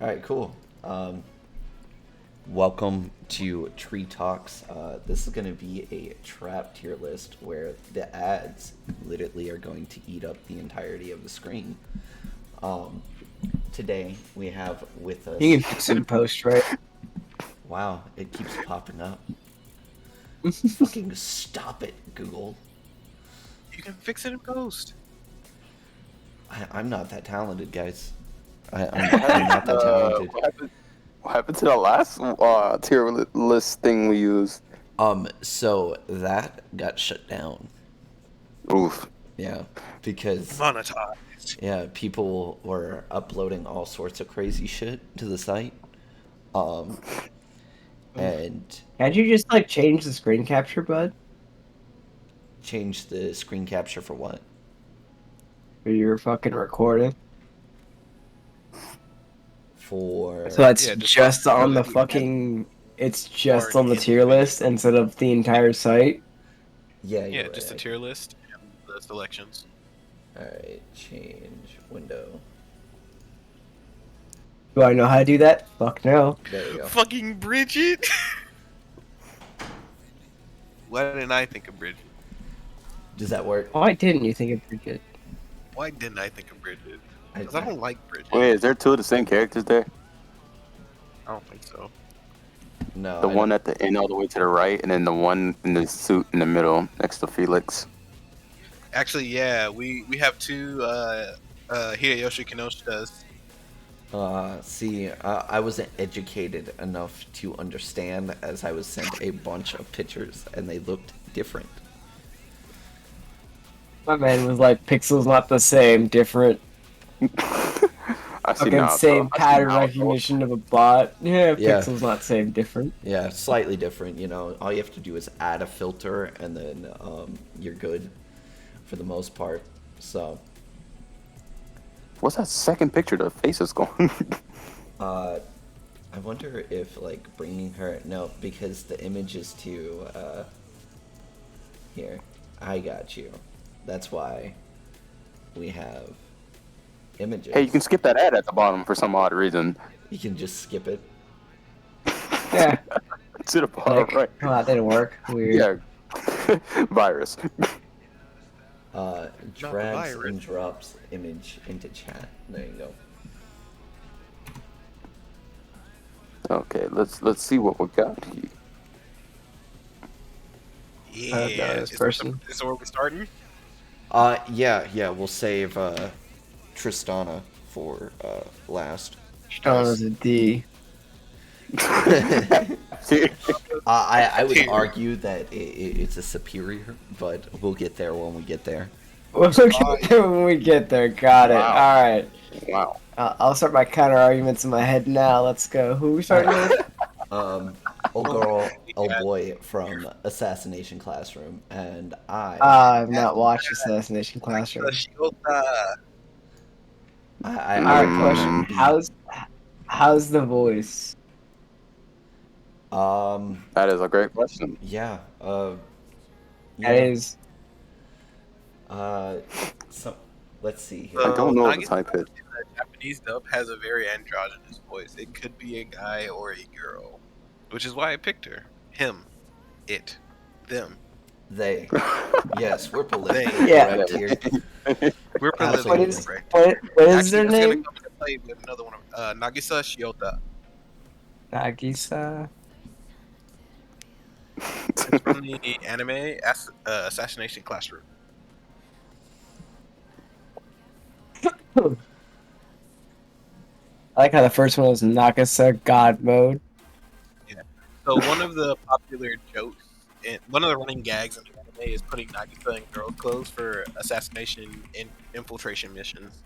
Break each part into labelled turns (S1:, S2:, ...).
S1: All right, cool. Welcome to Tree Talks. This is going to be a trap tier list where the ads literally are going to eat up the entirety of the screen. Um, Today we have with
S2: You
S1: us.
S2: can fix it in post, right?
S1: Wow, it keeps popping up. Fucking stop it, Google.
S3: You can fix it in post.
S1: I'm not that talented, guys. I'm not that talented.
S4: What happened to the last list thing we used?
S1: So that got shut down.
S4: Oof.
S1: Yeah, because
S3: Monetized.
S1: yeah, people were uploading all sorts of crazy shit to the site. Um, and
S2: Can't you just like change the screen capture, bud?
S1: change the screen capture for what?
S2: For your fucking recording.
S1: For
S2: So that's
S3: Yeah,
S2: just on the
S3: probably
S2: fucking. It's just
S3: Or
S2: on the
S3: in
S2: tier
S3: the video.
S2: list instead of the entire site.
S1: yeah,
S3: Yeah,
S1: you're
S3: just a
S1: right.
S3: tier list and the selections.
S1: All right, change window.
S2: Do I know how to do that? Fuck no.
S1: There you go.
S3: Fucking Bridget. Why didn't I think of Bridget?
S1: Does that work?
S2: Why didn't you think of Bridget?
S3: Why didn't I think of Bridget?
S1: I,
S3: Because I don't like Bridget.
S4: Wait, is there two of the same characters there?
S3: I don't think so.
S1: no.
S4: The
S1: I
S4: one
S1: don't-
S4: at the end all the way to the right, and then the one in the suit in the middle next to Felix.
S3: Actually, yeah, we have two Hideyoshi Kinoshita's.
S1: See, I wasn't educated enough to understand as I was sent a bunch of pictures and they looked different.
S2: My man was like, pixels not the same, different.
S4: I see
S2: Fucking
S4: now.
S2: same
S4: I see
S2: pattern
S4: now.
S2: recognition of a bot. Yeah,
S1: Yeah.
S2: pixels not same, different.
S1: Yeah, slightly different. You know, all you have to do is add a filter, and then you're good for the most part. So,
S4: What's that second picture? The face is going.
S1: I wonder if like bringing her no, because the image is too. Here, I got you. That's why we have images.
S4: Hey, you can skip that ad at the bottom for some odd reason.
S1: You can just skip it.
S2: Yeah.
S4: To the bottom,
S2: Like,
S4: right?
S2: oh, that didn't work. Weird.
S4: Yeah. Virus.
S1: Drags
S3: virus.
S1: and drops image into chat. There you go.
S4: Okay, let's see what we got here.
S3: Yeah,
S2: this person.
S3: Is that where we're starting?
S1: Yeah, we'll save Tristana for last.
S2: Sean is a D.
S1: I would argue that it's a superior, but we'll get there when we get there.
S2: We'll get there when we get there. Got it.
S4: Wow.
S2: All right.
S4: Wow.
S2: I'll start my counter arguments in my head now. Let's go. Who we starting with?
S1: Old girl, old boy from Assassination Classroom, and
S2: I've not watched Assassination Classroom.
S3: Shiota.
S1: I
S2: All right,
S1: would
S2: question.
S1: probably
S2: How's the voice?
S1: be,
S4: That is a great question.
S1: yeah,
S2: That
S1: yeah,
S2: is.
S1: so let's see here.
S4: I don't know what the
S3: Nagisa
S4: type is.
S3: in the Japanese dub has a very androgynous voice. It could be a guy or a girl, which is why I picked her. Him, it, them.
S1: They, yes, we're politically
S3: They.
S2: Yeah.
S1: correct here.
S3: We're
S1: Absolutely.
S2: What
S3: politically
S2: is
S3: correct.
S2: what is their
S3: Actually, that's
S2: name?
S3: gonna come into play with another one. Nagisa Shiota.
S2: Nagisa.
S3: It's from the anime Assassination Classroom.
S2: I like how the first one was Nagisa God Mode.
S3: So one of the popular jokes, one of the running gags in the anime is putting Nagisa in girl clothes for assassination and infiltration missions.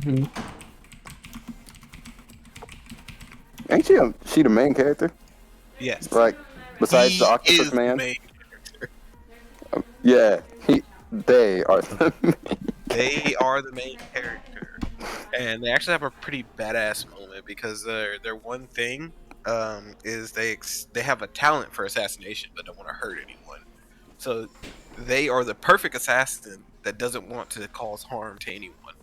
S2: Mhm.
S4: Ain't she the main character?
S3: Yes.
S4: Like, besides
S3: He
S4: the octopus
S3: is the
S4: man?
S3: main character.
S4: Yeah, they are the main.
S3: They are the main character, and they actually have a pretty badass moment because their one thing is they have a talent for assassination but don't want to hurt anyone. So they are the perfect assassin that doesn't want to cause harm to anyone.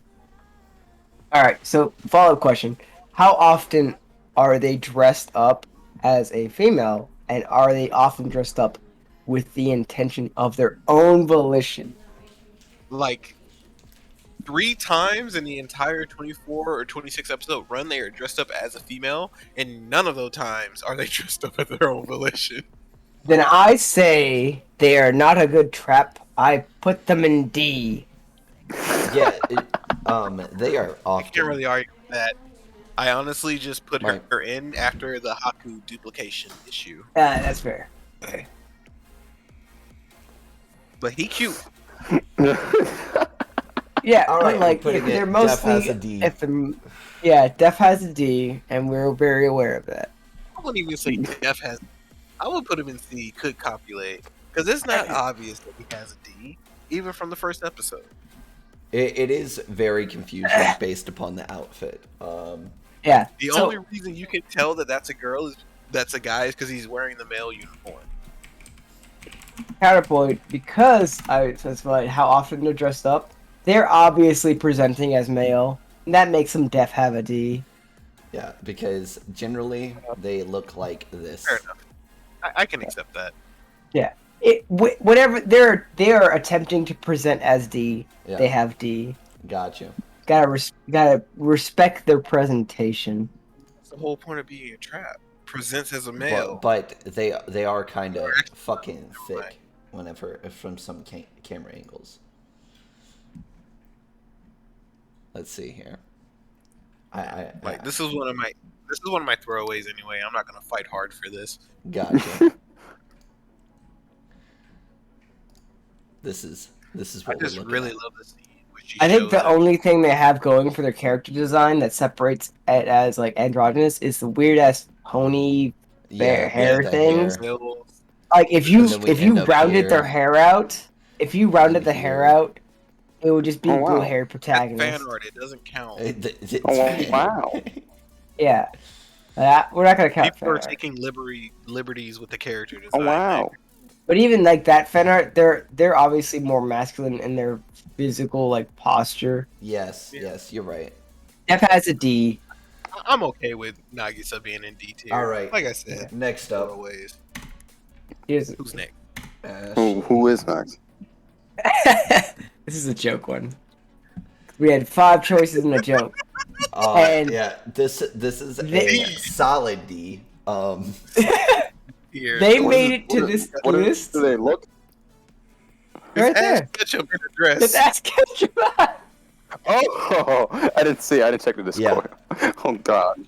S2: All right. So follow up question: how often are they dressed up as a female, and are they often dressed up with the intention of their own volition?
S3: Like 3 times in the entire 24 or 26 episode run, they are dressed up as a female, and none of those times are they dressed up at their own volition.
S2: Then I say they are not a good trap. I put them in D.
S1: Yeah, they are
S3: I
S1: often.
S3: can't really argue with that. I honestly just put
S1: Right.
S3: her in after the Haku duplication issue.
S2: That's fair.
S3: But he cute.
S2: Yeah,
S1: All
S2: but
S1: right,
S2: like
S1: putting
S2: they're
S1: it,
S2: mostly
S1: Def has a D.
S2: Def has a D, and we're very aware of that.
S3: I wouldn't even say Def has. I would put him in C. Could copulate because it's not obvious that he has a D, even from the first episode.
S1: It is very confusing based upon the outfit.
S2: Yeah.
S3: The
S2: so,
S3: only reason you can tell that that's a girl is that's a guy is because he's wearing the male uniform.
S2: counterpoint, because I specified how often they're dressed up, they're obviously presenting as male, and that makes them Def have a D.
S1: Yeah, because generally they look like this.
S3: Fair enough. I can accept that.
S2: Whatever they're attempting to present as D,
S1: Yeah.
S2: they have D.
S1: Gotcha.
S2: Gotta respect their presentation.
S3: That's the whole point of being a trap. Presents as a male.
S1: But they are kind of fucking thick whenever from some camera angles. Let's see here.
S3: Like this is one of my throwaways anyway. I'm not gonna fight hard for this.
S1: Gotcha. This is
S3: I
S1: what
S3: just
S1: we're looking
S3: really
S1: at.
S3: love the scene. Which she
S2: I think
S3: shows
S2: the
S3: that-
S2: only thing they have going for their character design that separates it as like androgynous is the weird ass pony hair
S1: the
S2: things.
S1: hair.
S2: Like if you
S1: And then we end up
S2: rounded their
S1: here.
S2: hair out, if you rounded the
S1: And
S2: hair
S1: here.
S2: out, it would just be
S4: Oh, wow.
S2: blue hair
S3: That's
S2: protagonist.
S3: fan art. It doesn't count.
S4: Oh, wow.
S2: Yeah, we're not gonna count
S3: People are
S2: fan art.
S3: taking liberties with the character design.
S4: Oh, wow.
S2: But even like that fan art, they're obviously more masculine in their physical like posture.
S1: Yes,
S3: Yeah.
S1: yes, you're right.
S2: Def has a D.
S3: I'm okay with Nagisa being in D tier.
S1: All right.
S3: Like I said,
S1: Next up,
S3: throwaways.
S2: Here's
S3: Who's next?
S1: Ash.
S4: Who is next?
S2: this is a joke one. We had 5 choices in a joke. And-
S1: Yeah, this is
S2: They-
S1: a solid D.
S3: Here.
S2: They
S4: What
S2: made
S4: is-
S2: it to
S4: what is-
S2: this
S4: what is-
S2: list
S4: Do they look?
S2: right
S3: Ash
S2: there.
S3: Ketchum in a dress.
S2: Let's ask Ketchup.
S4: Oh, I didn't see. I didn't check the Discord. Oh God.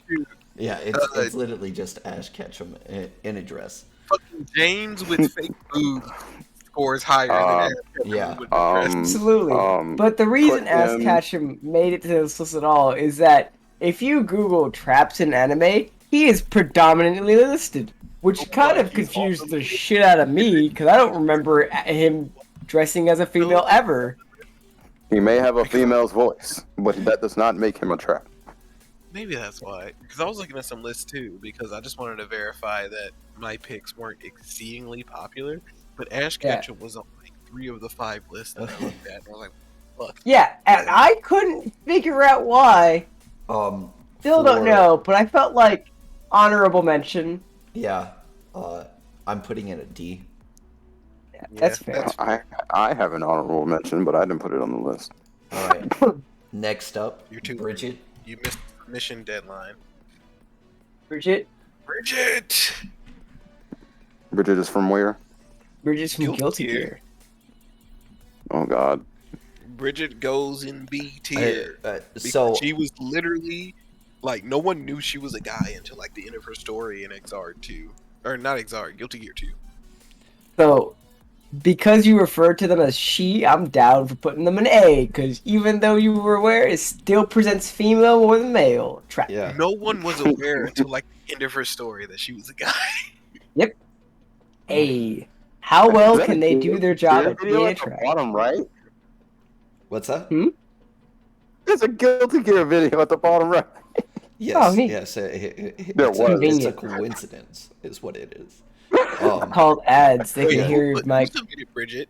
S1: Yeah, it's literally just Ash Ketchum in a dress.
S3: Fucking James with fake boobs scores higher than Ash Ketchum
S1: yeah.
S3: with the dress.
S2: Absolutely. But the reason
S4: put
S2: Ask
S4: him-
S2: Ketchum made it to this list at all is that if you Google traps in anime, he is predominantly listed, which kind of confused the shit out of me because I don't remember him dressing as a female ever.
S4: He may have a female's voice, but that does not make him a trap.
S3: Maybe that's why. Because I was looking at some lists too, because I just wanted to verify that my picks weren't exceedingly popular. But Ash
S2: Yeah.
S3: Ketchum was on like 3 of the 5 lists that I looked at. And I was like, fuck.
S2: Yeah, and I couldn't figure out why. Still don't
S1: For-
S2: know, but I felt like honorable mention.
S1: Yeah, I'm putting it at D.
S2: That's fair.
S4: I have an honorable mention, but I didn't put it on the list.
S1: All right. Next up,
S3: You're too
S1: Bridget.
S3: You missed the mission deadline.
S2: Bridget,
S3: Bridget!
S4: Bridget is from where?
S2: Bridget's from
S3: Guilty
S2: Guilty
S3: Gear.
S2: Gear.
S4: Oh God.
S3: Bridget goes in B tier. Because
S1: So
S3: she was literally like no one knew she was a guy until like the end of her story in Exard 2. Or not Exard, Guilty Gear 2.
S2: So, because you referred to them as she, I'm down for putting them in A, because even though you were aware, it still presents female more than male. Trap.
S1: yeah,
S3: No one was aware until like the end of her story that she was a guy.
S2: A. How well
S4: Is that
S2: can
S4: a
S2: they
S4: Gear-
S2: do their job
S4: Gear
S2: at
S4: video
S2: being a
S4: at the
S2: trap?
S4: bottom right?
S1: what's that?
S4: There's a Guilty Gear video at the bottom right.
S1: Yes,
S2: Oh, neat.
S1: yes. It's,
S4: There
S1: a,
S4: was.
S1: it's a
S2: Convenient.
S1: coincidence, is what it is.
S2: Called ads. They
S3: Wait,
S2: can hear
S3: who
S2: my.
S3: submitted Bridget?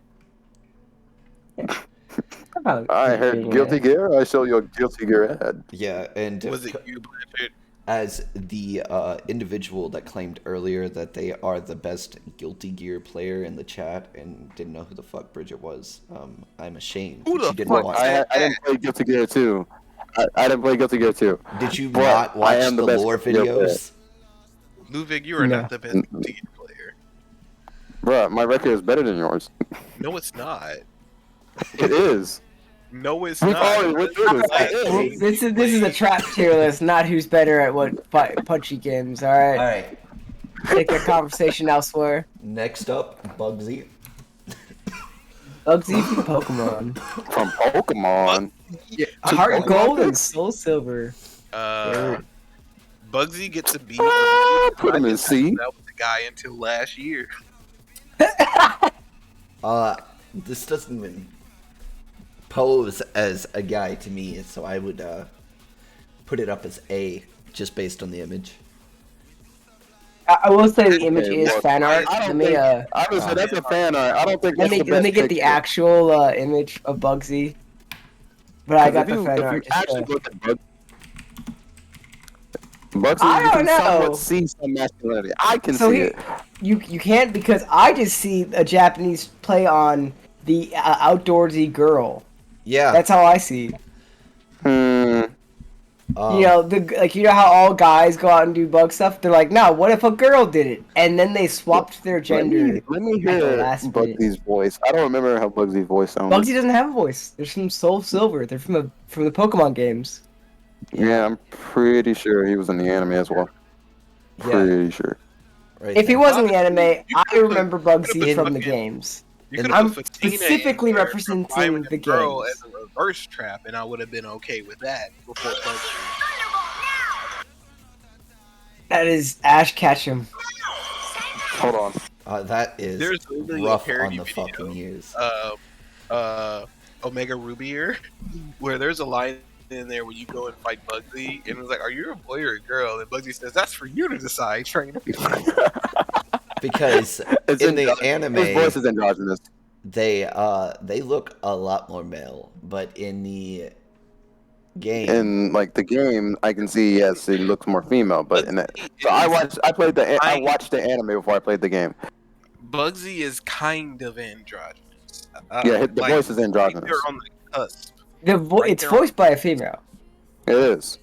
S2: About
S4: I heard
S2: being
S4: Guilty
S2: a-
S4: Gear. I show you a Guilty Gear ad.
S1: Yeah, and
S3: Was it you, Bridget?
S1: as the individual that claimed earlier that they are the best Guilty Gear player in the chat and didn't know who the fuck Bridget was, I'm ashamed
S3: Who
S1: that
S3: the
S1: you didn't
S3: fuck
S1: watch.
S3: said
S4: I didn't play Guilty Gear 2. I didn't play Guilty Gear 2.
S1: Did you
S4: But
S1: not
S4: I
S1: watch
S4: am
S1: the
S4: the best
S1: lore
S4: Guilty Gear player.
S1: videos?
S3: Ludwig, you are
S2: No.
S3: not the best Guilty Gear player.
S4: Bruh, my record is better than yours.
S3: No, it's not.
S4: It is.
S3: No, it's
S4: We've
S3: not.
S4: already went through this.
S3: Like,
S4: It
S2: Well,
S4: is.
S2: this is a trap tier list, not who's better at what punchy games. All right,
S1: Alright,
S2: take the conversation elsewhere.
S1: next up, Bugsy.
S2: Bugsy from Pokemon,
S4: From Pokemon.
S2: Heart Gold and Soul Silver.
S3: Bugsy gets a B.
S4: Put him in C.
S3: That was the guy until last year.
S1: This doesn't even pose as a guy to me, so I would put it up as A, just based on the image.
S2: I will say the image
S4: Okay,
S2: is
S4: well,
S2: fan art.
S4: I
S2: Let
S4: don't
S2: me
S4: think. I would say that's a fan art. I don't think
S2: let
S4: that's
S2: me
S4: the
S2: let
S4: best
S2: me get the
S4: picture.
S2: actual image of Bugsy. But I got
S4: If
S2: the
S4: you-
S2: fan
S4: if
S2: art.
S4: you
S2: Just
S4: actually
S2: to,
S4: look at Bugsy,
S2: I
S4: you
S2: don't
S4: can
S2: know.
S4: somewhat see some masculinity. I can
S2: so
S4: see
S2: he,
S4: it.
S2: you can't because I just see a Japanese play on the outdoorsy girl.
S1: Yeah.
S2: That's how I see. You know, you know how all guys go out and do bug stuff. They're like, no, what if a girl did it? And then they swapped their gender.
S4: Let me
S2: at the
S4: hear
S2: last minute.
S4: Bugsy's voice. I don't remember how Bugsy's voice sounds.
S2: Bugsy doesn't have a voice. They're from Soul Silver. They're from the Pokemon games.
S4: Yeah, I'm pretty sure he was in the anime as well.
S1: Yeah,
S4: Pretty sure.
S1: right
S2: If he
S1: there.
S2: wasn't the
S3: Honestly,
S2: anime,
S3: you
S2: I
S3: could've
S2: remember
S3: put
S2: Bugsy from the
S3: fucking-
S2: games.
S3: You could
S2: I'm
S3: have put Fatina
S2: specifically
S3: in there
S2: representing
S3: for Flying
S2: the
S3: Girl
S2: games.
S3: as a reverse trap, and I would have been okay with that before Bugsy.
S2: That is Ash Ketchum.
S4: Hold on.
S1: That is
S3: There's literally a
S1: rough on
S3: parody
S1: the
S3: video.
S1: fucking ears.
S3: Omega Rubier, where there's a line in there where you go and fight Bugsy, and it was like, "Are you a boy or a girl?" And Bugsy says, "That's for you to decide." Trainer.
S1: Because
S4: It's
S1: in the
S4: androgynous. His voice
S1: anime,
S4: is androgynous.
S1: they look a lot more male, but in the game,
S4: In like the game, I can see yes, he looks more female, but in that, so I watched the anime before I played the game.
S3: Bugsy is kind of androgynous.
S4: Yeah, the voice is androgynous.
S3: They're on the cusp.
S2: It's
S3: there.
S2: voiced by a female.
S4: It is.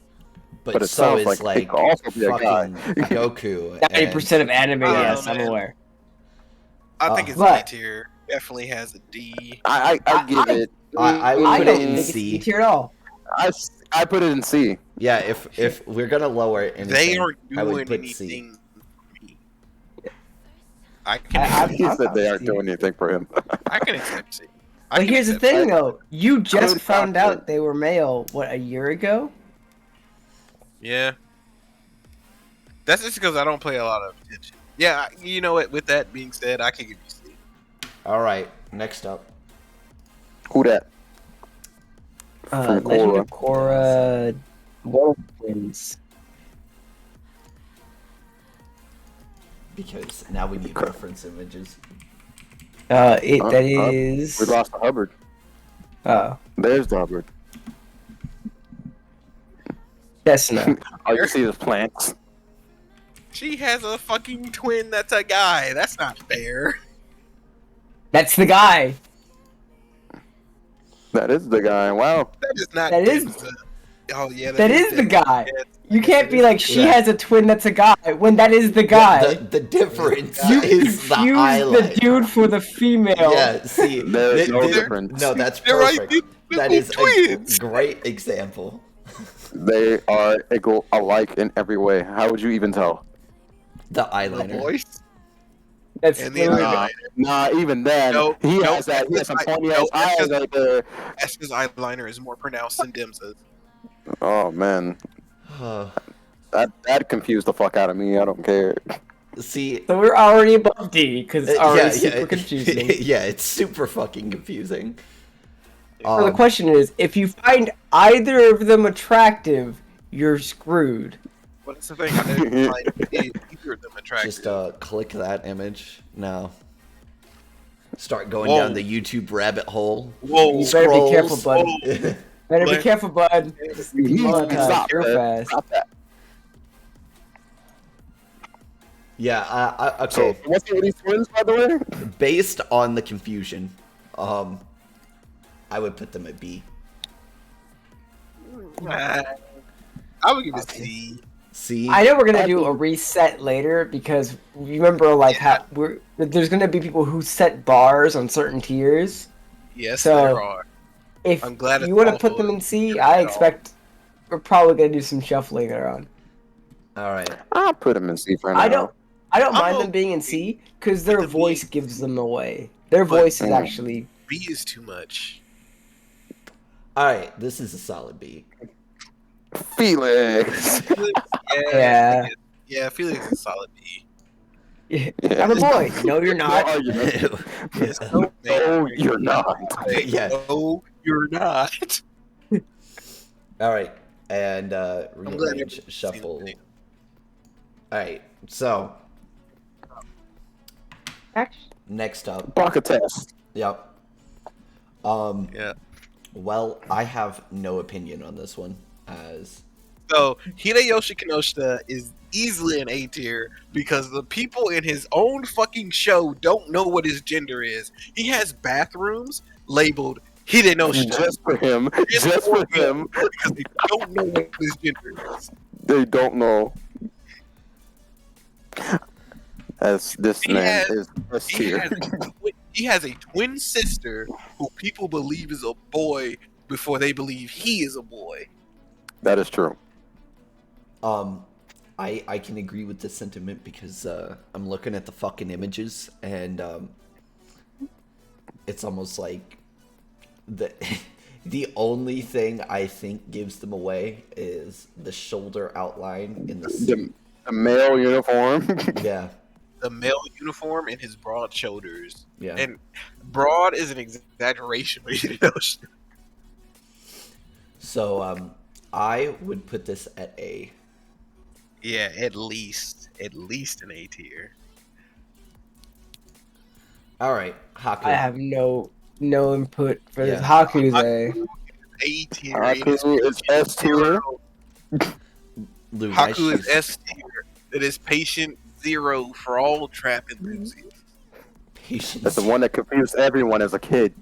S1: but
S4: but it
S1: so
S4: sounds
S1: is
S4: like it
S1: like
S4: could also be a guy.
S1: fucking Goku.
S2: 90% of anime,
S3: I don't
S2: yes,
S3: know,
S2: I'm
S3: man.
S2: aware.
S3: I think it's
S2: But-
S3: D tier. Definitely has a D.
S4: I give it.
S1: I would
S2: I
S1: put
S2: don't
S1: it in
S2: think it's
S1: C.
S2: D tier at all.
S4: I put it in C.
S1: Yeah, if we're gonna lower anything,
S3: They aren't
S1: I would
S3: doing
S1: put C.
S3: anything for me. I can
S2: I'm
S4: He said they
S2: fine
S4: aren't
S2: with C.
S4: doing anything for him.
S3: I can accept C. I
S2: But
S3: can
S2: here's the
S3: accept
S2: thing,
S3: C.
S2: though. You just
S4: Good
S2: found
S4: content.
S2: out they were male, what, a year ago?
S3: Yeah. That's just because I don't pay a lot of attention. Yeah, you know what? With that being said, I can give you C.
S1: All right, next up.
S4: Who that? From
S2: Legend
S4: Korra.
S2: of Korra, Wolf Twins.
S1: Because now we need reference images.
S2: That
S4: We
S2: is...
S4: lost the Hubbard.
S2: Oh,
S4: There's the Hubbard.
S2: Desna.
S4: All you see is plants.
S3: She has a fucking twin that's a guy. That's not fair.
S2: That's the guy.
S4: That is the guy. Wow.
S3: That is not.
S2: That is-
S3: Dimsa. Oh yeah.
S2: That is the guy.
S3: Yeah,
S2: You can't be like, she
S1: Yeah.
S2: has a twin that's a guy, when that is the guy.
S1: The difference
S2: You
S1: is the
S2: confuse
S1: eyeliner.
S2: the dude for the female.
S1: Yeah, see,
S4: There's no
S1: th-
S4: difference.
S1: No, that's
S3: They're
S1: perfect.
S3: identical
S1: That is a
S3: twins.
S1: great example.
S4: They are alike in every way. How would you even tell?
S1: The
S3: The
S1: eyeliner.
S3: voice
S2: That's
S3: and the
S2: literally-
S3: eyeliner.
S4: Nah, even then,
S3: Nope,
S4: he
S3: nope,
S4: has that. He has some
S3: that's-
S4: pointy ass
S3: nope, that's
S4: eyes
S3: just-
S4: right there.
S3: His eyeliner is more pronounced than Dimsa's.
S4: Oh man, that confused the fuck out of me. I don't care.
S1: See,
S2: So we're already above D, because it's already super
S1: yeah,
S2: confusing.
S1: yeah, it's super fucking confusing.
S2: So the question is, if you find either of them attractive, you're screwed.
S3: But it's the thing. I didn't find either of them attractive.
S1: Just click that image now. Start going
S3: Whoa.
S1: down the YouTube rabbit hole.
S3: Whoa.
S2: You better be careful,
S1: Scrolls.
S2: bud. Better be
S3: Like-
S2: careful, bud.
S4: You
S2: Monetize
S4: stop,
S2: real
S4: man.
S2: fast.
S4: Stop that.
S1: Yeah.
S4: So
S1: Okay.
S4: what's with these twins, by the way?
S1: Based on the confusion, I would put them at B.
S3: I would give it
S1: Okay.
S3: C.
S1: C.
S2: I know we're gonna do a reset later because remember, like how there's gonna be people who set bars on certain tiers.
S3: Yes,
S2: So-
S3: there are.
S2: If
S3: I'm glad
S2: you
S3: it's
S2: want to
S3: also
S2: put them in C,
S3: at
S2: I
S3: all.
S2: expect we're probably gonna do some shuffling later on.
S1: All right.
S4: I'll put them in C for now.
S2: I don't
S3: I'm
S2: mind them being in C because their
S3: with the B.
S2: voice gives them away. Their
S3: But-
S2: voice is actually
S3: B is too much.
S1: All right. This is a solid B.
S4: Felix.
S2: Yeah.
S3: Yeah, Felix is a solid B.
S2: I'm a boy. No, you're
S4: No
S2: not.
S4: argument.
S3: Yes,
S4: No, you're not.
S1: Yeah.
S3: No, you're not.
S1: All right. And
S3: glad
S1: rearrange,
S3: everyone's
S1: shuffle.
S3: seen it.
S1: All right. So
S2: Actually,
S1: next up.
S4: Baka test.
S1: Yep.
S3: Yeah.
S1: Well, I have no opinion on this one, as
S3: So Hideyoshi Kinoshita is easily an A tier because the people in his own fucking show don't know what his gender is. He has bathrooms labeled Hidenoshita
S4: Just for him. Just for him.
S3: because they don't know what his gender is.
S4: They don't know. As this
S3: He
S4: man
S3: has-
S4: is S
S3: He
S4: tier.
S3: has a twin sister who people believe is a boy before they believe he is a boy.
S4: That is true.
S1: I can agree with this sentiment because I'm looking at the fucking images and it's almost like the the only thing I think gives them away is the shoulder outline in the
S4: The male uniform.
S1: yeah
S3: The male uniform and his broad shoulders.
S1: yeah.
S3: And broad is an exaggeration for Hidenoshita.
S1: So I would put this at A.
S3: Yeah, at least an A tier.
S1: All right, Haku.
S2: I have no input for this.
S1: Yeah.
S2: Haku's A.
S3: A tier.
S4: Haku is S tier.
S1: Lou, why
S3: Haku is
S1: she's
S3: S tier. It is patient zero for all trap enthusiasts.
S1: patience.
S4: That's the one that confused everyone as a kid.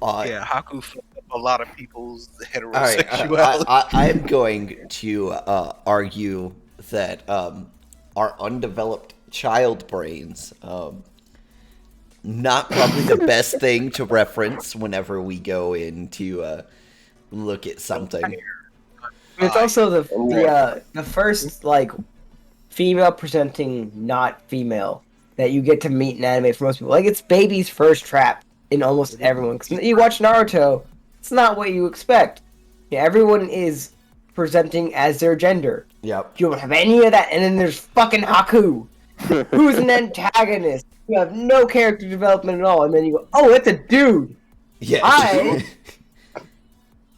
S3: Yeah, Haku fucked up a lot of people's
S1: All right,
S3: heterosexuality.
S1: I'm going to argue that our undeveloped child brains, not probably the best thing to reference whenever we go in to look at something.
S2: It's also the first like female presenting not female that you get to meet in anime for most people. Like it's baby's first trap in almost everyone. 'Cause you watch Naruto, it's not what you expect. Yeah, everyone is presenting as their gender.
S1: Yep.
S2: You don't have any of that, and then there's fucking Haku, who's an antagonist. You have no character development at all, and then you go, "Oh, it's a dude."
S1: Yeah.
S2: I-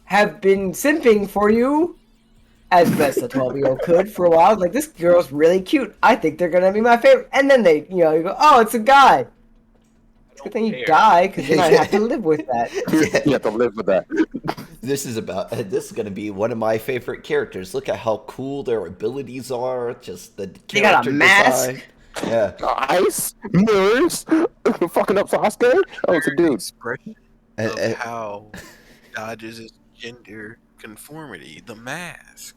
S2: Have been simping for you as best a 12-year-old could for a while. Like, this girl's really cute. I think they're gonna be my favorite. And then they, you go, "Oh, it's a guy." It's a good thing you die, because then I have to live with that.
S4: You have to live with that.
S1: This is going to be one of my favorite characters. Look at how cool their abilities are. Just the
S2: They got a
S1: character
S2: mask.
S1: design. Yeah.
S4: Ice, mirrors, fucking up Sasuke. Oh, it's a dude.
S3: Expression
S1: Uh,
S3: of how dodges his gender conformity, the mask.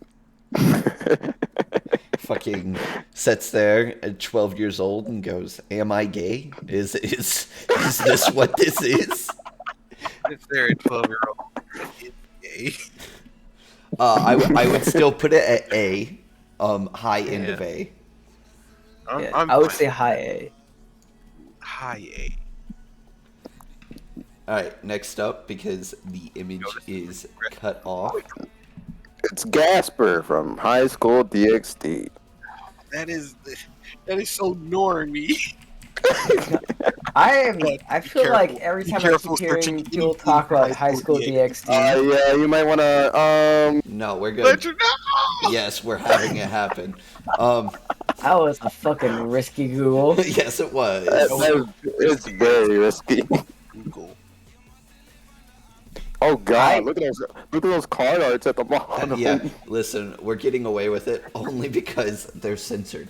S1: Fucking sits there at 12 years old and goes, "Am I gay? Is this what this is?"
S3: If they're a 12-year-old, it's gay.
S1: I would still put it at A, high end of A.
S2: Yeah,
S3: I'm
S2: I would
S3: fine
S2: say
S3: with
S2: high A.
S3: high A.
S1: All right, next up, because the image is cut off.
S4: It's Gasper from High School DxD.
S3: That is so normie.
S2: I feel
S3: careful.
S2: like every
S3: Be
S2: time I
S3: careful
S2: keep
S3: searching
S2: hearing people
S3: anything
S2: talk about
S3: High
S2: High
S3: School
S2: School
S3: DxD.
S2: DxD,
S4: Yeah, you might want to.
S1: No, we're good.
S3: Let you know.
S1: Yes, we're having it happen.
S2: that was a fucking risky Google.
S1: Yes, it was.
S4: It's very risky.
S3: Google.
S4: Oh God! Look at those card arts at the bottom.
S1: Yeah, listen, we're getting away with it only because they're censored.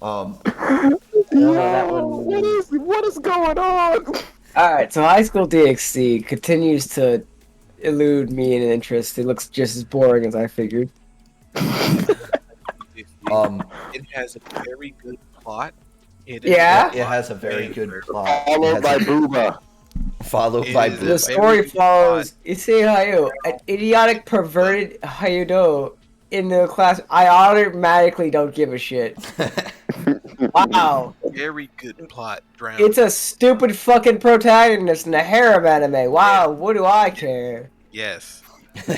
S2: that one-
S4: What is going on?
S2: Alright, so High School DxD continues to elude me in interest. It looks just as boring as I figured.
S3: It has a very good plot.
S2: Yeah?
S1: It has a very good plot.
S4: Followed by Booba.
S1: Followed
S3: It
S1: by
S3: is a
S2: The
S1: Booba.
S2: story
S3: very
S2: follows Issei an idiotic, perverted Hayudo in the class. I automatically don't give a shit. Wow.
S3: Very good plot. Drowned.
S2: It's a stupid fucking protagonist in a harem anime. Wow, what do I care?
S3: Yes.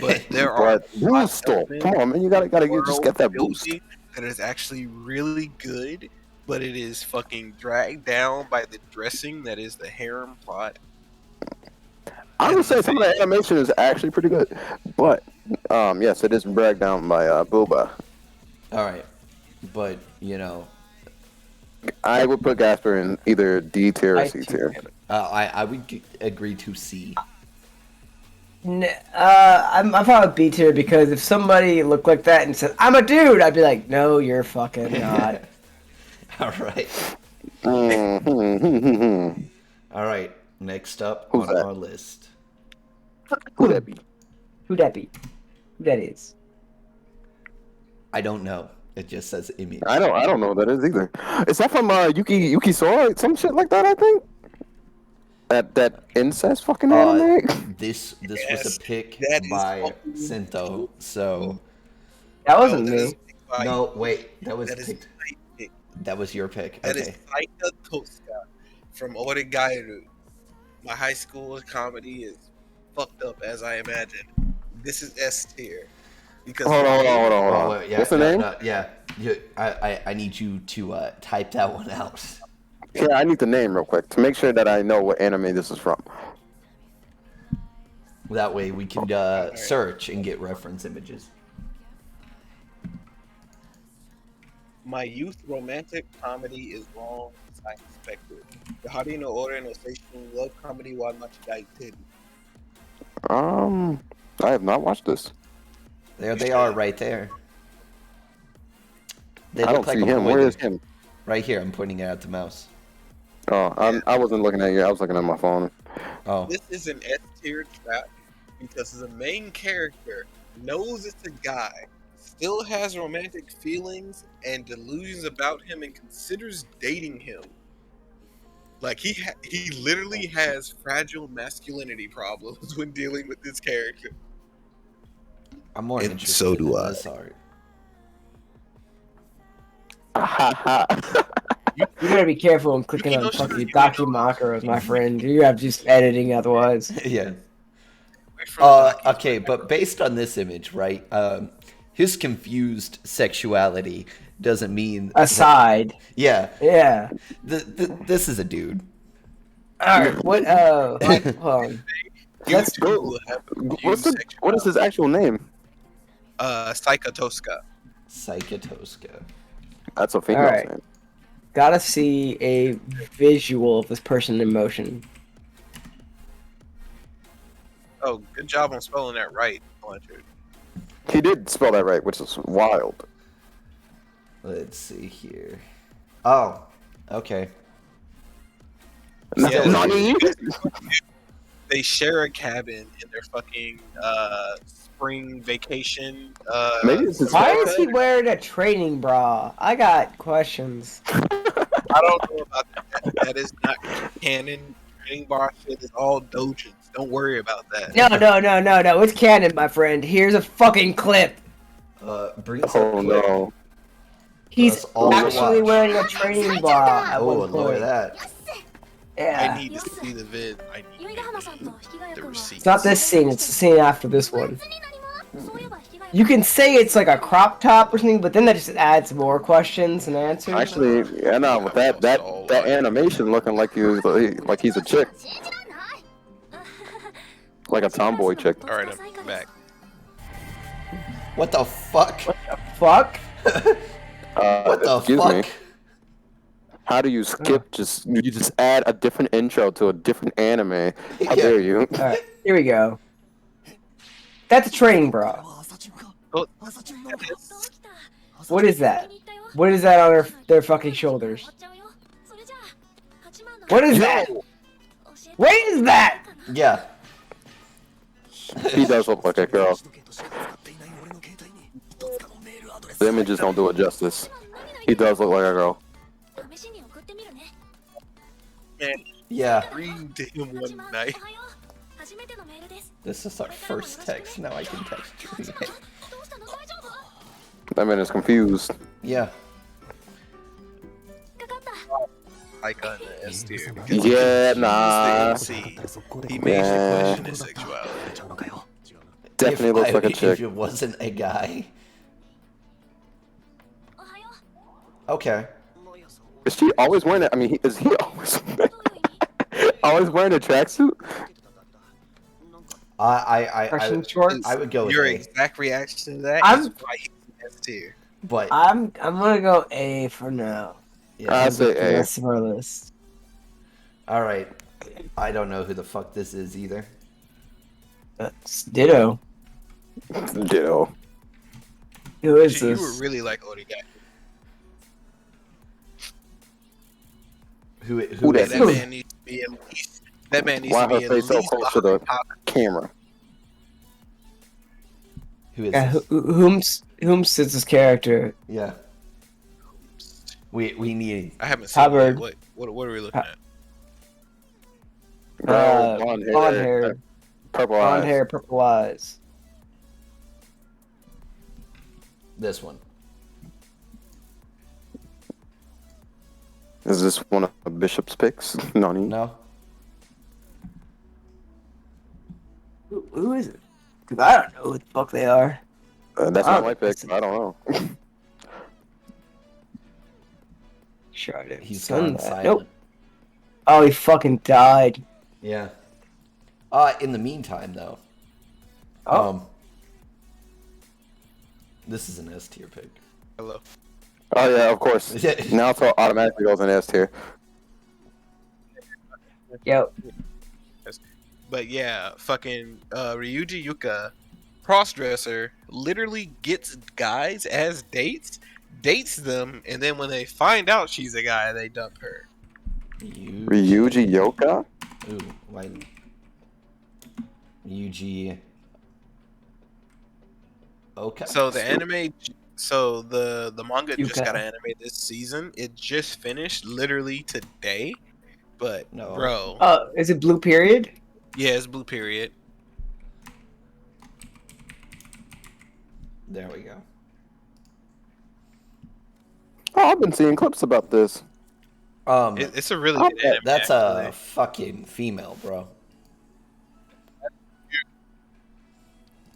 S3: But there are
S4: But boost though. Come on, man. You gotta just get that boost.
S3: building that is actually really good, but it is fucking dragged down by the dressing that is the harem plot.
S4: I would say some of the animation is actually pretty good, but yes, it is dragged down by Booba.
S1: All right, but you know,
S4: I would put Gasper in either D tier or C tier.
S1: I would agree to C.
S2: I'm probably B tier because if somebody looked like that and said, I'm a dude, I'd be like, no, you're fucking not.
S1: All right.
S4: Mm-hmm.
S1: All right. Next up
S4: Who's
S1: on
S4: that?
S1: our list.
S4: Who that be?
S2: Who that be? Who that is?
S1: I don't know. It just says image.
S4: I don't know what that is either. Is that from Yuki Sora? Some shit like that, I think. That incest fucking anime.
S1: This was
S3: Yes,
S1: a pick
S3: that is
S1: by
S3: fucking-
S1: Sento. So
S2: That wasn't
S3: that
S2: me.
S3: is by-
S1: no, wait, that was
S3: that is
S1: picked.
S3: my pick.
S1: That was your pick.
S3: That
S1: Okay.
S3: is Saika Toska from Origairu. My high school comedy is fucked up as I imagine. This is S tier. Because
S4: Hold on.
S1: Oh, wait, yeah,
S4: What's the
S1: no,
S4: name?
S1: no, yeah, I need you to type that one out.
S4: Yeah, I need the name real quick to make sure that I know what anime this is from.
S1: That way we can search and get reference images.
S3: My youth romantic comedy is wrong as I expected. The Hari no Ore no Seishun love comedy wa machigaiteru.
S4: I have not watched this.
S1: There they are, right there. They
S4: I
S1: look
S4: don't
S1: like
S4: see
S1: a
S4: him.
S1: boy
S4: Where
S1: there.
S4: is him?
S1: Right here. I'm pointing it at the mouse.
S4: Oh, I wasn't looking at you. I was looking at my phone.
S1: Oh,
S3: This is an S tier trap because the main character knows it's a guy, still has romantic feelings and delusions about him, and considers dating him. Like he literally has fragile masculinity problems when dealing with this character.
S1: I'm more
S3: And
S1: interested
S3: so do
S1: in
S3: I.
S1: this art.
S2: You gotta be careful when clicking on fucking Dakimakura, my friend. You have just editing otherwise.
S1: Yeah.
S3: Wait for the docu-
S1: Okay, but based on this image, right? His confused sexuality doesn't mean
S2: Aside.
S1: Yeah,
S2: Yeah.
S1: this is a dude.
S2: Alright, what, hold on.
S4: Let's
S3: YouTube
S4: go.
S3: will have
S4: What is his actual name?
S3: Saika Toska.
S1: Psychotoska.
S4: That's a female
S2: Alright.
S4: name.
S2: Gotta see a visual of this person in motion.
S3: Oh, good job on spelling that right, Blanchard.
S4: He did spell that right, which is wild.
S1: Let's see here. Oh, okay.
S3: Yeah,
S4: Nani?
S3: They share a cabin in their fucking spring vacation.
S4: Maybe it's his
S2: Why
S4: haircut.
S2: is he wearing a training bra? I got questions.
S3: I don't know about that. That is not canon. Training bar shit is all dojins. Don't worry about that.
S2: No. It's canon, my friend. Here's a fucking clip.
S1: Brings up
S4: Oh
S1: clip.
S4: no.
S2: He's
S1: all to
S2: actually
S1: watch.
S2: wearing a training bra at
S1: Oh,
S2: one
S1: and look at
S2: point.
S1: that.
S2: Yeah.
S3: I need to see the vid. I need the receipt.
S2: It's not this scene, it's the scene after this one. You can say it's like a crop top or something, but then that just adds more questions and answers.
S4: Actually, yeah, no, with that animation looking like he's a chick, like a tomboy chick.
S3: All right, I'm back.
S1: What the fuck?
S2: Fuck?
S1: What the
S4: excuse
S1: fuck?
S4: me. How do you skip? You just add a different intro to a different anime. How
S1: Yeah.
S4: dare you?
S2: Alright, here we go. That's a training bra.
S3: Oh,
S2: What is that? What is that on their fucking shoulders? What is that? What is that?
S1: Yeah.
S4: He does look like a girl. The images don't do it justice. He does look like a girl.
S3: Man,
S1: Yeah.
S3: read to him one night.
S1: This is our first text. Now I can text you.
S4: That man is confused.
S1: Yeah.
S3: Icon the S tier. because
S4: Yeah,
S3: he's
S4: nah.
S3: the MC. He made you question his sexuality.
S4: Definitely looks like a
S1: If
S4: chick.
S1: it wasn't a guy. Okay.
S4: Is she always wearing it? I mean, is he always always wearing a tracksuit?
S2: Russian shorts?
S1: I would go with
S3: Your
S1: A,
S3: exact reaction to that
S2: I'm-
S3: is why he's the S tier.
S1: but
S2: I'm gonna go A for now.
S1: yeah.
S4: I say
S2: The
S4: A.
S2: rest of our list.
S1: All right. I don't know who the fuck this is either.
S2: That's Ditto.
S4: Ditto.
S2: Who is
S3: You
S2: this?
S3: were really like Origami.
S1: Who
S4: Who
S1: is
S4: that
S3: That
S1: it?
S3: man needs to be at least. That man needs
S4: Why
S3: to be
S4: her
S3: at
S4: face so
S3: least
S4: close to the camera?
S1: Who is
S2: Yeah,
S1: this?
S2: whom is this character?
S1: Yeah. We need.
S3: I haven't seen
S2: Hubbard.
S3: it. What are we looking at?
S4: Girl, blonde
S2: Hair,
S4: purple
S2: blonde
S4: eyes.
S2: hair, purple eyes.
S1: This one.
S4: Is this one of Bishop's picks? Nani?
S1: No.
S2: Who is it? Cause I don't know who the fuck they are.
S4: That's
S2: Oh,
S4: not my pick.
S2: that's-
S4: I don't know.
S2: Sure, I didn't.
S1: He's
S2: send
S1: gone
S2: that.
S1: silent.
S2: Nope. Oh, he fucking died.
S1: Yeah. In the meantime, though.
S2: Oh.
S1: This is an S tier pick.
S3: Hello.
S4: Oh yeah, of course. Now it's all automatically goes in S tier.
S2: Yo,
S3: But yeah, fucking Ryuji Yuka, crossdresser, literally gets guys as dates them, and then when they find out she's a guy, they dump her.
S4: Ryuji Yoka?
S1: Ooh, why? UG. Okay.
S3: So the anime, so the manga just
S2: Yuka.
S3: got an anime this season. It just finished literally today. But
S1: No.
S3: bro,
S2: is it Blue Period?
S3: yeah, it's Blue Period.
S1: There we go.
S4: Oh, I've been seeing clips about this.
S3: It's a really
S4: Oh,
S3: good anime.
S1: That's
S3: actually.
S1: a fucking female, bro.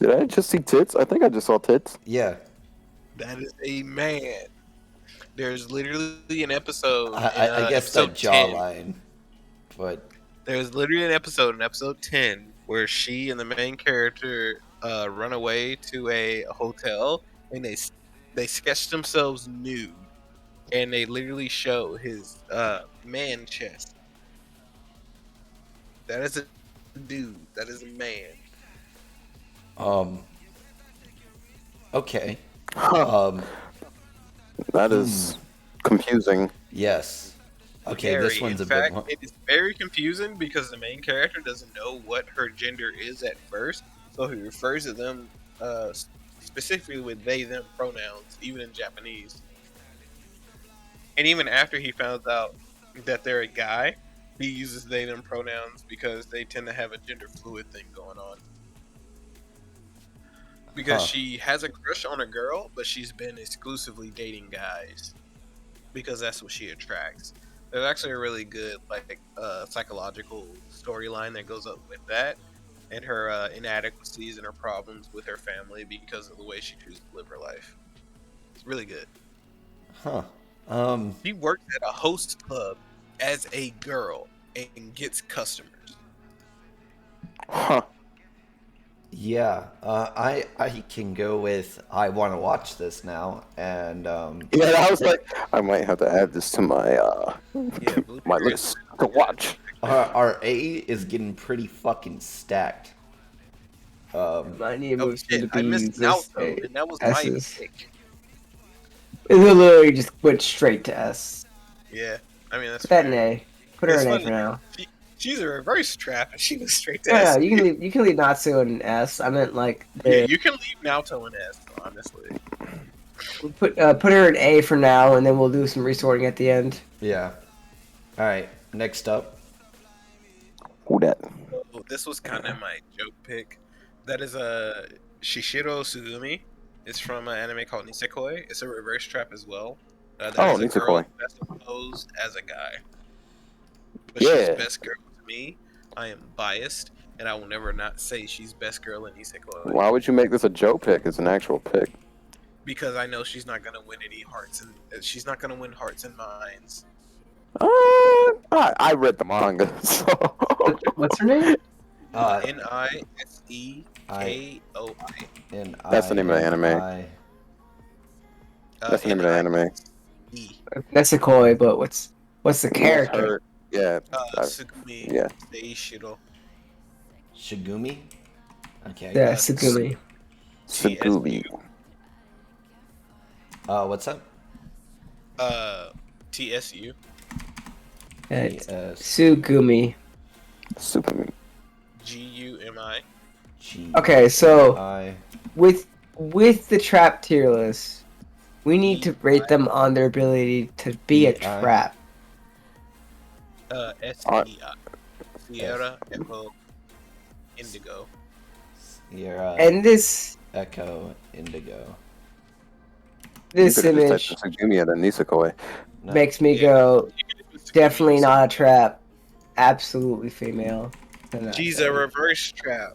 S4: Did I just see tits? I think I just saw tits.
S1: Yeah.
S3: That is a man. There's literally an episode.
S1: I guess that
S3: episode 10.
S1: jawline. But
S3: There's literally an episode in episode 10 where she and the main character run away to a hotel and they sketch themselves nude and they literally show his man chest. That is a dude. That is a man.
S1: okay.
S4: Huh. That is confusing.
S1: Yes. Okay, this
S3: Very.
S1: one's
S3: In
S1: a
S3: fact,
S1: bit.
S3: it is very confusing because the main character doesn't know what her gender is at first, so he refers to them specifically with they them pronouns, even in Japanese. And even after he found out that they're a guy, he uses they them pronouns because they tend to have a gender fluid thing going on. Because
S1: Huh.
S3: she has a crush on a girl, but she's been exclusively dating guys because that's what she attracts. There's actually a really good psychological storyline that goes up with that, and her inadequacies and her problems with her family because of the way she chooses to live her life. It's really good.
S1: Huh.
S3: She works at a host club as a girl and gets customers.
S4: Huh.
S1: Yeah. I can go with I want to watch this now, and
S4: Yeah, I was like, I might have to add this to my
S3: Yeah, Blue
S4: my
S3: Period
S4: list
S3: is
S4: to
S3: really
S4: watch.
S1: our A is getting pretty fucking stacked.
S2: My name
S3: good. Oh
S2: was
S3: shit,
S2: going
S3: I
S2: to be
S3: missed Naoto, and that was my
S2: S's.
S3: pick.
S2: It literally just went straight to S.
S3: Yeah, I mean that's
S2: Put that in
S3: fair.
S2: A. Put her
S3: It's
S2: in A
S3: funny.
S2: for now.
S3: She's a reverse trap, and she was straight to
S2: No,
S3: S.
S2: no, you can leave Natsu in S. I meant like
S3: Yeah,
S2: the
S3: you can leave Naoto in S, honestly.
S2: put her in A for now, and then we'll do some resorting at the end.
S1: Yeah. All right. Next up.
S4: Who that?
S3: So this was kind of my joke pick. That is a Shishiro Sugumi. It's from an anime called Nisekoi. It's a reverse trap as well. That
S4: Oh,
S3: is a girl
S4: Nisekoi.
S3: best posed as a guy. But she's
S4: Yeah.
S3: best girl to me. I am biased, and I will never not say she's best girl in Nisekoi.
S4: Why would you make this a Joe pick? It's an actual pick.
S3: Because I know she's not gonna win any hearts, and she's not gonna win hearts and minds.
S4: I read the manga, so.
S2: What's her name?
S3: Nisekoi.
S1: And
S4: That's the name of the anime. That's the name of the anime.
S3: E.
S2: Nesekoi, but what's the character?
S4: Her- yeah.
S3: Sugumi.
S4: Yeah.
S3: Seishiro.
S1: Shigumi. Okay.
S2: Yeah, Sugumi.
S4: Sugumi.
S1: What's up?
S3: TSU.
S2: It's
S1: S
S2: Sugumi.
S4: Sugumi.
S3: GUMI.
S1: G.
S2: Okay, so
S1: I.
S2: with the trap tier list, we need to rate them on their ability to be a
S1: Yeah.
S2: trap.
S3: SEI. Sierra Echo Indigo.
S1: Sierra.
S2: And this
S1: Echo Indigo.
S2: this
S4: You could've just
S2: image
S4: typed in Sugumi and then Nisekoi.
S1: No.
S2: makes me
S3: Yeah.
S2: go,
S3: You can do Sugumi
S2: definitely
S3: also.
S2: not a trap. Absolutely female.
S3: She's a reverse trap.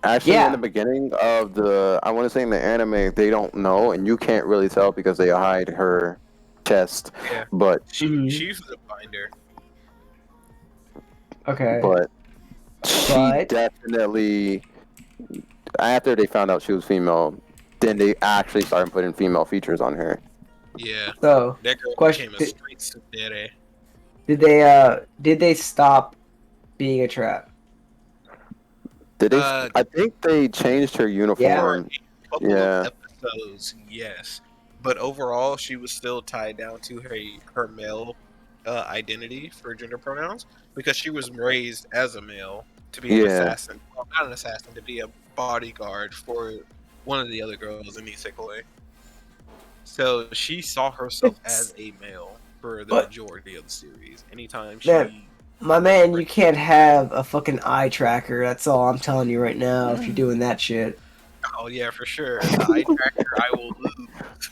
S4: Actually,
S2: Yeah.
S4: in the beginning of I want to say in the anime, they don't know, and you can't really tell because they hide her chest.
S3: Yeah.
S4: But
S2: Mhm.
S3: She uses a binder.
S2: Okay.
S4: she
S2: But-
S4: definitely, after they found out she was female, then they actually started putting female features on her.
S3: Yeah.
S2: So
S3: That girl
S2: Question-
S3: became a straight tsundere.
S2: did they stop being a trap?
S4: Did they?
S3: Uh,
S4: I think they changed her uniform.
S3: Couple
S4: Yeah.
S3: of episodes, yes. But overall, she was still tied down to her male identity for gender pronouns because she was raised as a male to be an
S4: Yeah.
S3: assassin. Well, not an assassin, to be a bodyguard for one of the other girls in Nisekoi. So she saw herself as a male for the
S2: But-
S3: majority of the series. Anytime
S2: Man.
S3: she.
S2: My man, you can't have a fucking eye tracker. That's all I'm telling you right now. If you're doing that shit,
S3: Oh, yeah, for sure. The eye tracker, I will lose.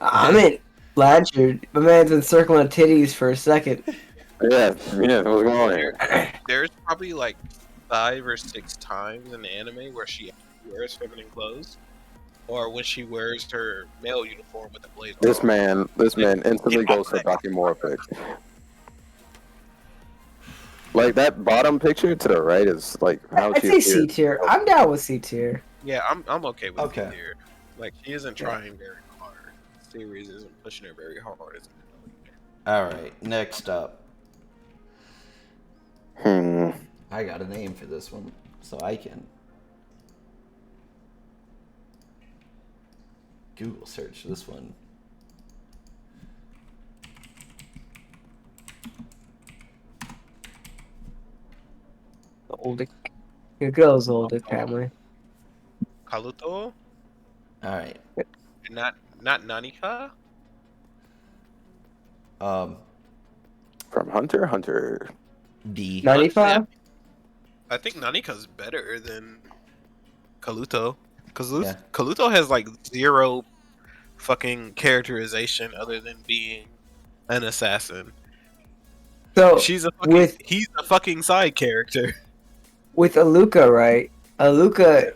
S2: I mean, Blanchard. My man's encircling titties for a second.
S4: Yeah, what's going on here?
S3: There's probably like 5 or 6 times in the anime where she wears feminine clothes, or when she wears her male uniform with a blazer.
S4: This
S3: on.
S4: man instantly goes for Bakimura pick. Like that bottom picture to the right is like how
S2: I'd
S4: she
S2: say C
S4: appeared.
S2: tier. I'm down with C tier.
S3: Yeah, I'm okay with
S1: Okay.
S3: it here. Like she isn't trying very hard. The series isn't pushing her very hard.
S1: All right. Next up,
S4: Hmm.
S1: I got a name for this one, so I can Google search this one.
S2: The older, your girl's older family.
S3: Kaluto,
S1: All right.
S3: not Nanika.
S4: From Hunter x Hunter.
S1: D.
S2: 95.
S3: I think Nanika's better than Kaluto. Because
S1: Yeah.
S3: Kaluto has like 0 fucking characterization other than being an assassin.
S2: So
S3: She's a fucking,
S2: with
S3: he's a fucking side character.
S2: with Aluka, right? Aluka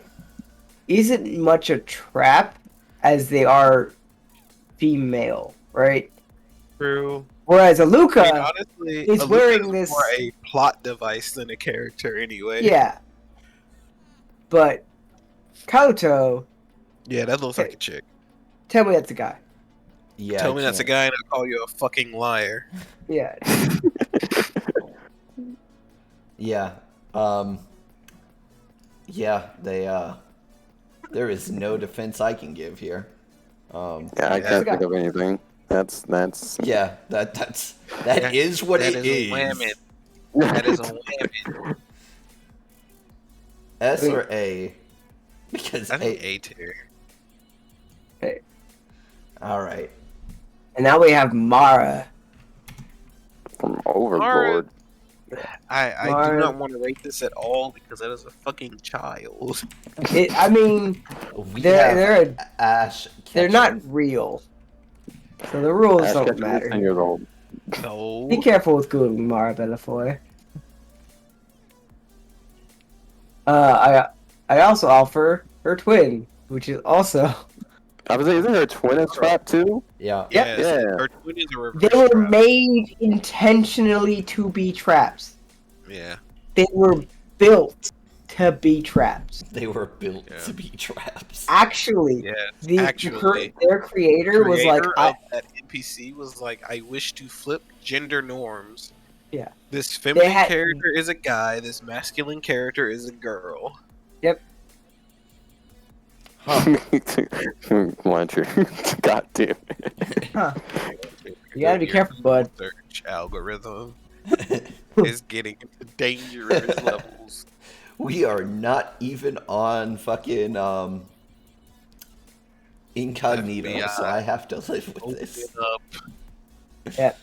S2: isn't much a trap as they are female, right?
S3: True.
S2: Whereas
S3: I mean,
S2: Aluka,
S3: honestly,
S2: is
S3: Aluka's
S2: wearing this-
S3: more a plot device than a character anyway.
S2: yeah. But Kabuto,
S3: Yeah, that looks like a chick.
S2: tell me that's a guy.
S1: Yeah.
S3: Tell
S1: I
S3: me that's a
S1: can't-
S3: guy and I'll call you a fucking liar.
S2: Yeah.
S1: Yeah. Yeah. They. There is no defense I can give here.
S4: Yeah, I
S3: Yeah.
S4: can't think of anything. That's
S1: Yeah, that is what
S3: That
S1: it
S3: is a whammy. That is a whammy.
S1: S or A? Because
S3: I think
S1: A.
S3: A tier.
S2: Okay.
S1: All right.
S2: And now we have Mara.
S4: from Overboard.
S3: I do
S2: Mara.
S3: not want to rate this at all because that is a fucking child.
S2: I mean,
S1: We
S2: they're
S1: have Ash.
S2: they're
S1: Ketchum.
S2: not real, so the rules
S4: Ash
S2: don't
S4: Ketchum is
S2: matter.
S4: 10 years old.
S3: No.
S2: Be careful with googling Mara Bellafoy. I also offer her twin, which is also
S4: I was saying, isn't her twin a trap too?
S1: Yeah.
S3: Yes,
S4: Yeah.
S3: her twin is a reverse
S2: they were
S3: trap.
S2: made intentionally to be traps.
S3: Yeah.
S2: They were built to be traps.
S1: They were built
S3: Yeah.
S1: to be traps.
S2: Actually,
S3: Yeah. Actually,
S2: their creator was like,
S3: creator of that NPC was like, I wish to flip gender norms.
S2: Yeah.
S3: This feminine
S2: had-
S3: character is a guy. This masculine character is a girl.
S4: Launcher. God damn it.
S2: huh? You gotta be careful, bud.
S3: Search algorithm is getting into dangerous levels.
S1: We are not even on fucking incognito,
S3: FBI.
S1: so I have to live with
S3: Open
S1: this.
S3: it up.
S2: But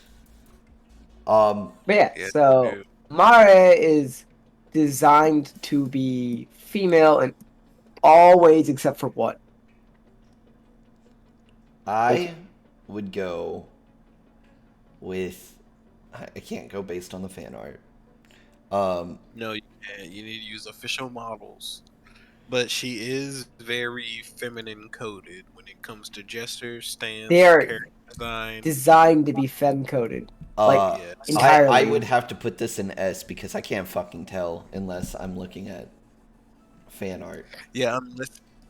S2: yeah,
S3: Yeah,
S2: so
S3: dude.
S2: Mara is designed to be female in all ways except for what?
S1: I would go with. I can't go based on the fan art.
S3: No, you can't. You need to use official models. But she is very feminine coded when it comes to gestures, stance,
S2: They are
S3: character design.
S2: Designed to be femme coded. Like,
S3: Yes.
S2: entirely.
S1: I would have to put this in S because I can't fucking tell unless I'm looking at fan art.
S3: Yeah,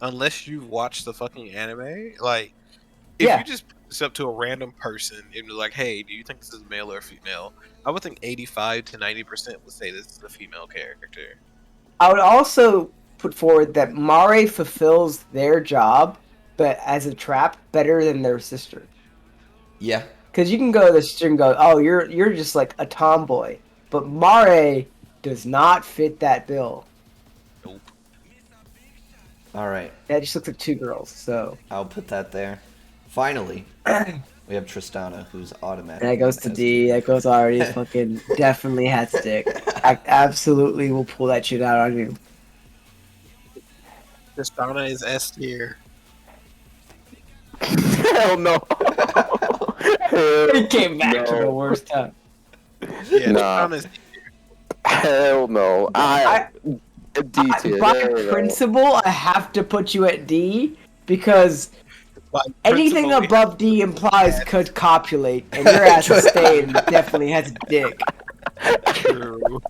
S3: unless you've watched the fucking anime, like if
S2: Yeah.
S3: you just put this up to a random person and be like, "Hey, do you think this is male or female?" I would think 85 to 90% would say this is a female character.
S2: I would also put forward that Mare fulfills their job, but as a trap, better than their sister.
S1: Yeah.
S2: Because you can go to the sister and go, "Oh, you're just like a tomboy," but Mare does not fit that bill.
S3: Nope.
S1: All right.
S2: That just looks like two girls. So
S1: I'll put that there. Finally, we have Tristana, who's automatic.
S2: that goes to D. That goes already fucking definitely hat stick. I absolutely will pull that shit out on you.
S3: Tristana is S tier.
S4: Hell no.
S2: It came back to the worst time.
S3: Yeah,
S4: Nah.
S3: Tristana is
S4: Hell no. D tier.
S2: By
S4: there we go.
S2: principle, I have to put you at D because
S3: by
S2: anything
S3: principle,
S2: above D implies could copulate, and your ass is staying definitely has a dick.
S3: True.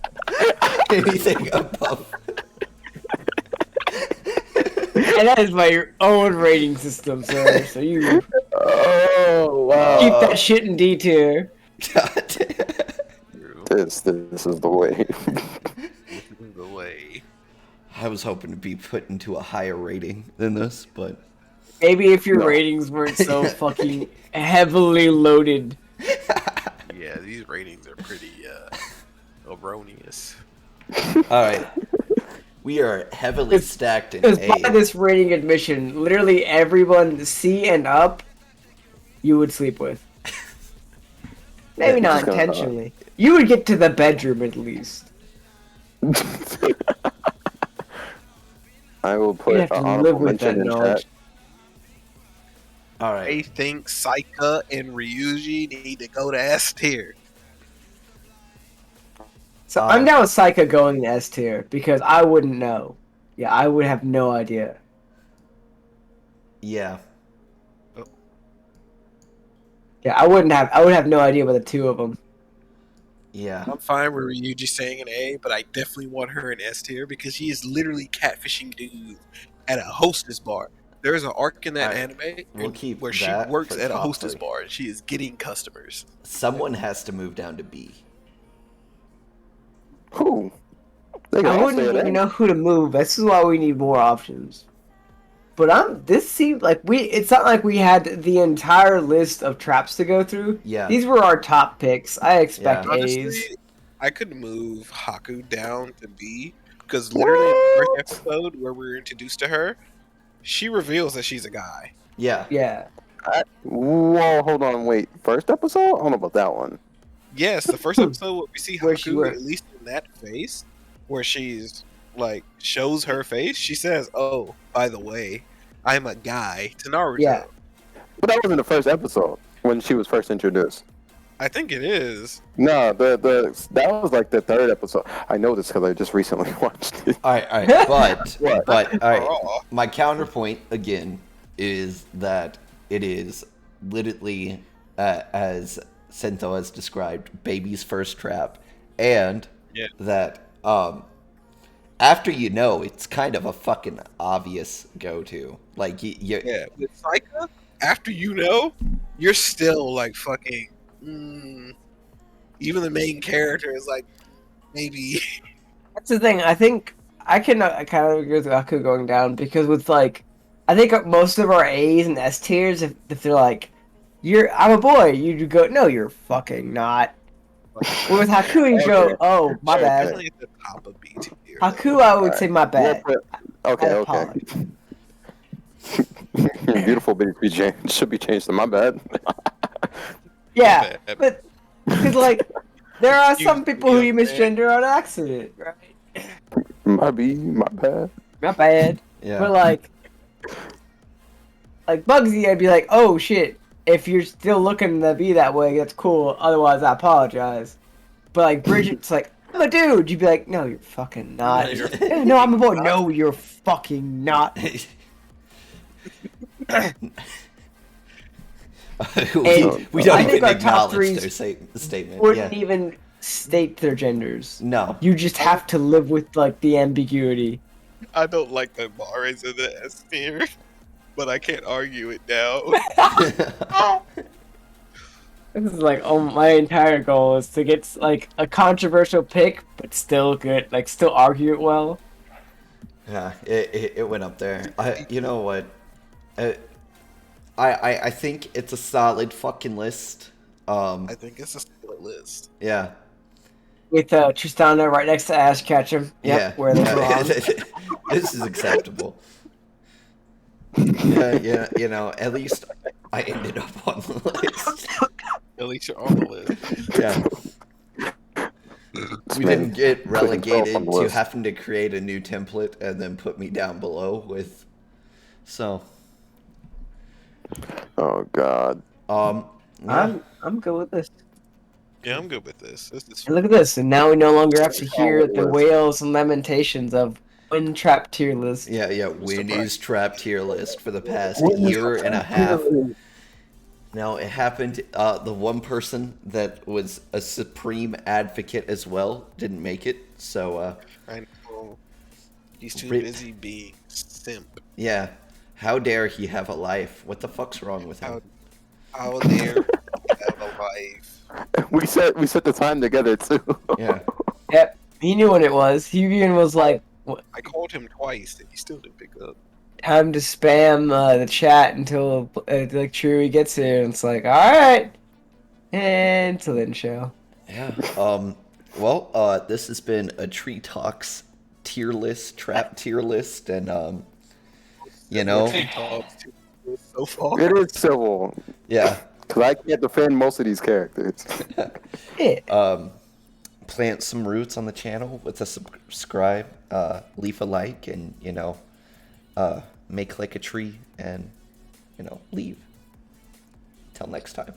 S1: Anything above.
S2: And that is my own rating system, sir. So you
S4: Oh wow.
S2: keep that shit in D tier.
S1: God damn.
S3: True.
S4: This is the way.
S3: The way.
S1: I was hoping to be put into a higher rating than this, but
S2: Maybe if your
S4: No.
S2: ratings weren't so fucking heavily loaded.
S3: Yeah, these ratings are pretty erroneous.
S1: all right. We are heavily
S2: It's-
S1: stacked in
S2: Because by
S1: A.
S2: this rating admission, literally everyone C and up, you would sleep with. Maybe
S4: Yeah,
S2: not
S4: just gonna-
S2: intentionally. You would get to the bedroom at least.
S4: I will put
S2: You have
S4: an
S2: to
S4: honorable
S2: live with that
S4: mention in
S2: knowledge.
S4: chat.
S1: All
S3: I
S1: right.
S3: think Saika and Ryuji need to go to S tier.
S2: So I'm down with Psycho going to S tier because I wouldn't know. Yeah, I would have no idea.
S1: Yeah.
S2: Yeah, I would have no idea about the two of them.
S1: Yeah.
S3: I'm fine with Ryuji saying an A, but I definitely want her in S tier because she is literally catfishing dudes at a hostess bar. There is an arc in that
S1: Alright,
S3: anime
S1: we'll keep
S3: where she
S1: that
S3: works
S1: for
S3: at a
S1: top
S3: hostess
S1: 3.
S3: bar and she is getting customers.
S1: Someone has to move down to B.
S4: Who? They can
S2: I
S4: all
S2: wouldn't
S4: say
S2: even
S4: that.
S2: know who to move. This is why we need more options. But this seemed like it's not like we had the entire list of traps to go through.
S1: Yeah.
S2: These were our top picks. I expect
S1: Yeah.
S2: A's.
S3: Honestly, I could move Haku down to B because literally in the first episode where we were introduced to her, she reveals that she's a guy.
S1: Yeah.
S2: Yeah.
S4: Whoa, hold on, wait. First episode? I don't know about that one.
S3: Yes, the first episode where we see
S2: Where she
S3: Haku,
S2: works.
S3: at least in that face, where she's like shows her face, she says, "Oh, by the way, I'm a guy," to Naruto.
S2: Yeah.
S4: But that wasn't the first episode when she was first introduced.
S3: I think it is.
S4: No, that was like the third episode. I know this because I just recently watched it.
S1: All right.
S4: What?
S1: But all right.
S3: Overall,
S1: My counterpoint again is that it is literally, as Sento has described, baby's first trap, and
S3: Yeah.
S1: that after you know, it's kind of a fucking obvious go-to. Like you
S3: Yeah, with Saika, after you know, you're still like fucking. Even the main character is like, maybe.
S2: That's the thing. I think I kind of agree with Aku going down because with like, I think most of our A's and S tiers, if they're like, I'm a boy, you go, no, you're fucking not. With Haku, you go,
S4: Okay.
S2: oh, my
S3: Sure,
S2: bad.
S3: definitely at the top of B tier.
S2: Haku, I would say my bad.
S4: Okay,
S2: I
S4: okay.
S2: apologize.
S4: Beautiful baby changed. Should be changed to my bad.
S2: Yeah,
S3: bad.
S2: but because like, there are some
S3: You-
S2: people who you
S3: yeah,
S2: misgender on accident, right?
S4: My bad.
S2: Not bad.
S1: yeah.
S2: But like Bugsy, I'd be like, oh shit, if you're still looking to be that way, that's cool. Otherwise, I apologize. But like Bridget's like, I'm a dude. You'd be like, no, you're fucking not.
S3: No, you're
S2: No, I'm a boy. No, you're fucking not.
S1: we don't
S2: I think
S1: even
S2: our top
S1: acknowledge
S2: threes
S1: their statement.
S2: Wouldn't
S1: Yeah.
S2: even state their genders.
S1: No.
S2: You just have to live with like the ambiguity.
S3: I don't like the Mares in the S tier, but I can't argue it now.
S2: This is like, oh, my entire goal is to get like a controversial pick, but still good, like still argue it well.
S1: Yeah, it went up there. You know what? I think it's a solid fucking list.
S3: I think it's a split list.
S1: Yeah.
S2: With Tristana right next to Ash Ketchum. Yep,
S1: Yeah.
S2: where they belong.
S1: This is acceptable. Yeah, you know, at least I ended up on the list.
S3: At least you're on the list.
S1: Yeah. We didn't get relegated to having to create a new template and then put me down below with. So.
S4: Oh God.
S1: Yeah.
S2: I'm good with this.
S3: Yeah, I'm good with this. This is
S2: And look at this, and now we no longer have to hear
S4: Solid
S2: the
S4: list.
S2: wails and lamentations of Win Trap tier list.
S1: Yeah, Winnie's trap tier list for the past year and a half. Now, it happened, the one person that was a supreme advocate as well didn't make it, so,
S3: I know. He's too
S1: Ripped.
S3: busy being simp.
S1: yeah. How dare he have a life? What the fuck's wrong with him?
S3: How dare have a life?
S4: We set the time together too.
S1: Yeah.
S2: Yep, he knew what it was. He even was like,
S3: I called him twice and he still didn't pick up.
S2: time to spam the chat until like Chewie gets here, and it's like, all right, and until then, show.
S1: Yeah. Well, this has been a Tree Talks tier list, trap tier list, and, you know,
S3: So far.
S4: It is civil
S1: yeah.
S4: because I can't defend most of these characters.
S2: Yeah.
S1: Plant some roots on the channel with a subscribe, leave a like, and, you know, make like a tree and, you know, leave. Till next time.